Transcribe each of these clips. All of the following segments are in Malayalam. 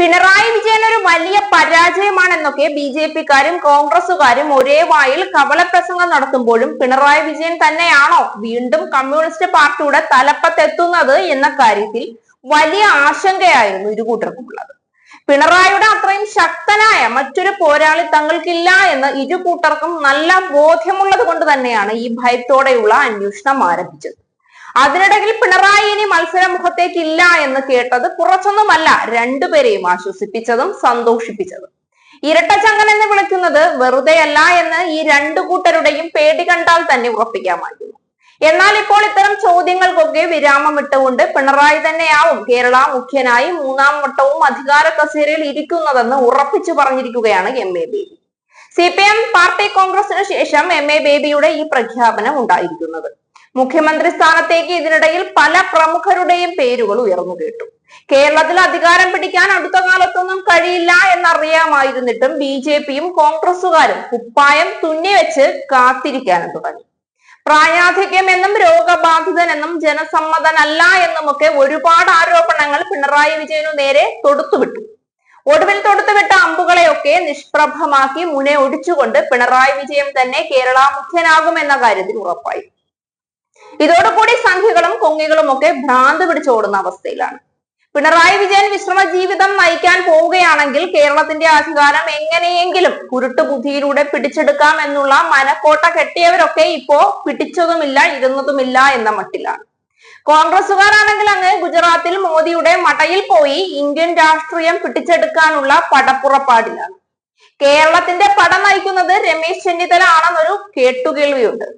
പിണറായി വിജയൻ ഒരു വലിയ പരാജയമാണെന്നൊക്കെ ബി.ജെ.പിക്കാരും കോൺഗ്രസുകാരും ഒരേ വായിൽ കവലപ്രസംഗം നടത്തുമ്പോഴും പിണറായി വിജയൻ തന്നെയാണോ വീണ്ടും കമ്മ്യൂണിസ്റ്റ് പാർട്ടിയുടെ തലപ്പത്തെത്തുന്നത് എന്ന കാര്യത്തിൽ വലിയ ആശങ്കയായിരുന്നു ഇരുകൂട്ടർക്കുമുള്ളത്. പിണറായിയുടെ അത്രയും ശക്തനായ മറ്റൊരു പോരാളി തങ്ങൾക്കില്ല എന്ന് ഇരുകൂട്ടർക്കും നല്ല ബോധ്യമുള്ളത് കൊണ്ട് തന്നെയാണ് ഈ ഭയത്തോടെയുള്ള അന്വേഷണം ആരംഭിച്ചത്. അതിനിടയിൽ പിണറായി ഇനി മത്സരമുഖത്തേക്കില്ല എന്ന് കേട്ടത് കുറച്ചൊന്നുമല്ല രണ്ടുപേരെയും ആശ്വസിപ്പിച്ചതും സന്തോഷിപ്പിച്ചതും. ഇരട്ടച്ചങ്കൻ എന്ന് വിളിക്കുന്നത് വെറുതെയല്ല എന്ന് ഈ രണ്ടു കൂട്ടരുടെയും പേടി കണ്ടാൽ തന്നെ ഉറപ്പിക്കാമായിരുന്നു. എന്നാൽ ഇപ്പോൾ ഇത്തരം ചോദ്യങ്ങൾക്കൊക്കെ വിരാമം ഇട്ടുകൊണ്ട് പിണറായി തന്നെയാവും കേരള മുഖ്യനായി മൂന്നാം വട്ടവും അധികാര കസേരയിൽ ഇരിക്കുന്നതെന്ന് ഉറപ്പിച്ചു പറഞ്ഞിരിക്കുകയാണ് എം.എ. ബേബി. CPM പാർട്ടി കോൺഗ്രസിന് ശേഷം എം.എ. ബേബിയുടെ ഈ പ്രഖ്യാപനം ഉണ്ടായിരിക്കുന്നത്. മുഖ്യമന്ത്രി സ്ഥാനത്തേക്ക് ഇതിനിടയിൽ പല പ്രമുഖരുടെയും പേരുകൾ ഉയർന്നു കേട്ടു. കേരളത്തിൽ അധികാരം പിടിക്കാൻ അടുത്ത കാലത്തൊന്നും കഴിയില്ല എന്നറിയാമായിരുന്നിട്ടും ബി.ജെ.പിയും കോൺഗ്രസുകാരും കുപ്പായം തുന്നിവെച്ച് കാത്തിരിക്കാനും തുടങ്ങി. പ്രായാധിക്യം എന്നും രോഗബാധിതനെന്നും ജനസമ്മതനല്ല എന്നുമൊക്കെ ഒരുപാട് ആരോപണങ്ങൾ പിണറായി വിജയനു നേരെ തൊടുത്തുവിട്ടു. ഒടുവിൽ തൊടുത്തുവിട്ട അമ്പുകളെയൊക്കെ നിഷ്പ്രഭമാക്കി മുനെ ഒടിച്ചുകൊണ്ട് പിണറായി വിജയൻ തന്നെ കേരള മുഖ്യനാകുമെന്ന കാര്യത്തിൽ ഉറപ്പായി. ഇതോടുകൂടി സംഖ്യകളും കൊങ്ങികളും ഒക്കെ ഭ്രാന്ത് പിടിച്ചോടുന്ന അവസ്ഥയിലാണ്. പിണറായി വിജയൻ വിശ്രമ ജീവിതം നയിക്കാൻ പോവുകയാണെങ്കിൽ കേരളത്തിന്റെ അധികാരം എങ്ങനെയെങ്കിലും കുരുട്ടുബുദ്ധിയിലൂടെ പിടിച്ചെടുക്കാം എന്നുള്ള മനക്കോട്ട കെട്ടിയവരൊക്കെ ഇപ്പോ പിടിച്ചതുമില്ല ഇരുന്നതുമില്ല എന്ന മട്ടിലാണ്. കോൺഗ്രസുകാരാണെങ്കിൽ അങ്ങ് ഗുജറാത്തിൽ മോദിയുടെ മടയിൽ പോയി ഇന്ത്യൻ രാഷ്ട്രീയം പിടിച്ചെടുക്കാനുള്ള പടപ്പുറപ്പാടിലാണ്. കേരളത്തിന്റെ പട നയിക്കുന്നത് രമേശ് ചെന്നിത്തല ആണെന്നൊരു കേട്ടുകേൾവിയുണ്ട്.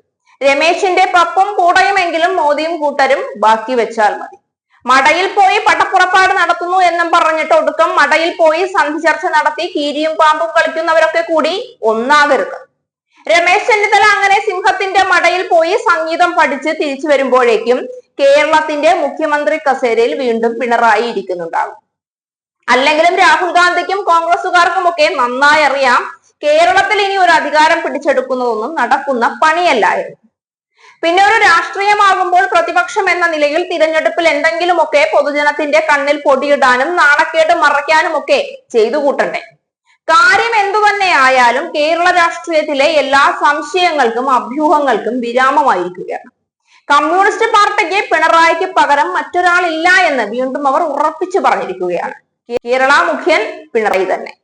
രമേശിന്റെ പപ്പും കൂടയുമെങ്കിലും മോദിയും കൂട്ടരും ബാക്കി വെച്ചാൽ മതി. മടയിൽ പോയി പടപ്പുറപ്പാട് നടത്തുന്നു എന്നും പറഞ്ഞിട്ട് ഒടുക്കം മടയിൽ പോയി സന്ധി ചർച്ച നടത്തി കീരിയും പാമ്പും കളിക്കുന്നവരൊക്കെ കൂടി ഒന്നാകരുത്. രമേശ് ചെന്നിത്തല അങ്ങനെ സിംഹത്തിന്റെ മടയിൽ പോയി സംഗീതം പഠിച്ച് തിരിച്ചു വരുമ്പോഴേക്കും കേരളത്തിന്റെ മുഖ്യമന്ത്രി കസേരയിൽ വീണ്ടും പിണറായി ഇരിക്കുന്നുണ്ടാകും. അല്ലെങ്കിലും രാഹുൽ ഗാന്ധിക്കും കോൺഗ്രസുകാർക്കും ഒക്കെ നന്നായി അറിയാം കേരളത്തിൽ ഇനി ഒരു അധികാരം പിടിച്ചെടുക്കുന്നതൊന്നും നടക്കുന്ന പണിയല്ലായിരുന്നു. പിന്നെ ഒരു രാഷ്ട്രീയമാകുമ്പോൾ പ്രതിപക്ഷം എന്ന നിലയിൽ തിരഞ്ഞെടുപ്പിൽ എന്തെങ്കിലുമൊക്കെ പൊതുജനത്തിന്റെ കണ്ണിൽ പൊടിയിടാനും നാണക്കേട് മറയ്ക്കാനും ഒക്കെ ചെയ്തു കൂട്ടണ്ടേ. കാര്യം എന്തു തന്നെ ആയാലും കേരള രാഷ്ട്രീയത്തിലെ എല്ലാ സംശയങ്ങൾക്കും അഭ്യൂഹങ്ങൾക്കും വിരാമമായിരിക്കുകയാണ്. കമ്മ്യൂണിസ്റ്റ് പാർട്ടിക്ക് പിണറായിക്ക് പകരം മറ്റൊരാളില്ല എന്ന് വീണ്ടും അവർ ഉറപ്പിച്ചു പറഞ്ഞിരിക്കുകയാണ്. കേരള മുഖ്യൻ പിണറായി തന്നെ.